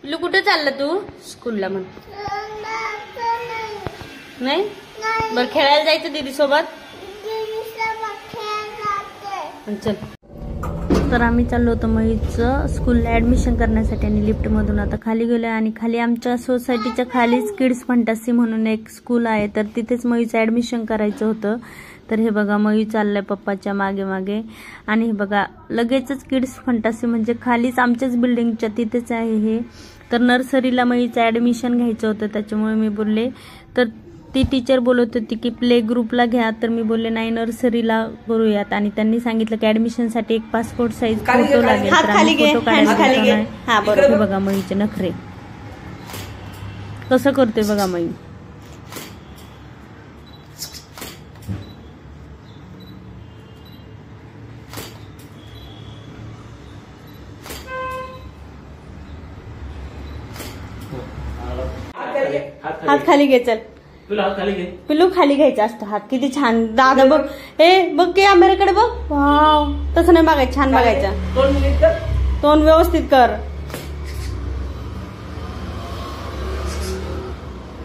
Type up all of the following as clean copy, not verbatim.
पिल्लू कुठे चालला तू? स्कूलला म्हण. नाही बरं खेळायला जायचं दीदी सोबत. चल. तर आम्ही चाललो होतो मयूरचं स्कूलला ॲडमिशन करण्यासाठी आणि लिफ्टमधून आता खाली गेलो आणि खाली आमच्या सोसायटीच्या खालीच किड्स फंटासी म्हणून एक स्कूल आहे, तर तिथेच मयूरचं ॲडमिशन करायचं होतं. तर हे बघा मयूर चाललाय पप्पाच्या मागे मागे आणि हे बघा लगेचच किड्स फंटासी म्हणजे खालीच आमच्याच बिल्डिंगच्या तिथेच आहे हे. तर नर्सरीला मयूरचं ॲडमिशन घ्यायचं होतं, त्याच्यामुळे मी बोलले, तर ती टीचर बोलत होती की प्ले ग्रुपला घ्या, तर मी बोलले नाही नर्सरीला करूयात. आणि त्यांनी सांगितलं की ॲडमिशनसाठी एक पासपोर्ट साईज फोटो लागेल, तर आम्ही फोटो काढायला. बरोबर बघा मयूरचे नखरे कसं करतोय बघा मयूर. हात खाली घे. चल पिल्लू खाली घ्यायचा असतं हात. किती छान दादा बघ. हे बघ की आंबेकडे बघ. वाव तसं नाही बघायचं, छान बघायचं. तोंड व्यवस्थित कर.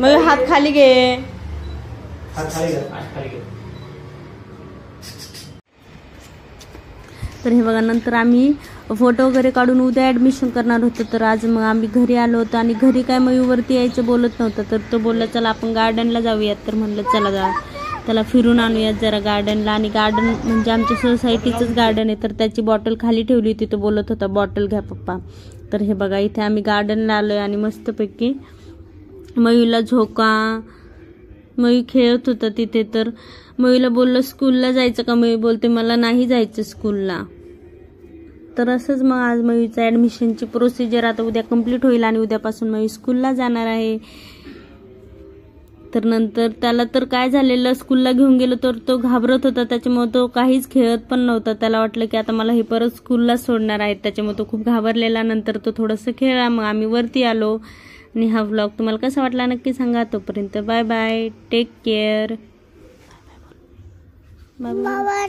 मग हात खाली घे. तर हे बघा नंतर आम्ही फोटो वगैरे काढून उद्या ॲडमिशन करणार होतो. तर आज मग आम्ही घरी आलो होतो आणि घरी काय मयूरवरती यायचं बोलत नव्हतं, तर तो बोलला चला आपण गार्डनला जाऊयात. तर म्हणलं चला जा, त्याला फिरून आणूयात जरा गार्डनला. आणि गार्डन म्हणजे आमच्या सोसायटीचंच गार्डन आहे, तर त्याची बॉटल खाली ठेवली होती. तो बोलत होता बॉटल घ्या पप्पा. तर हे बघा इथे आम्ही गार्डनला आलोय आणि मस्तपैकी मयूरला झोका, मयूर खेळत होता तिथे. तर मयूरला बोललं स्कूलला जायचं का? मयूर बोलते मला नाही जायचं स्कूलला. तर असंच मग आज मयूरचं ॲडमिशनची प्रोसिजर आता उद्या कंप्लीट होईल आणि उद्यापासून मयूर स्कूलला जाणार आहे. तर नंतर त्याला तर काय झालेलं, स्कूलला घेऊन गेलो तर तो घाबरत होता, त्याच्यामुळे तो काहीच खेळत पण नव्हता. त्याला वाटलं की आता मला हे परत स्कूलला सोडणार आहेत, त्याच्यामुळे तो खूप घाबरलेला. नंतर तो थोडंसं खेळला, मग आम्ही वरती आलो. आणि हा व्लॉग तुम्हाला कसा वाटला नक्की सांगा. तोपर्यंत bye bye, take care. Bye bye.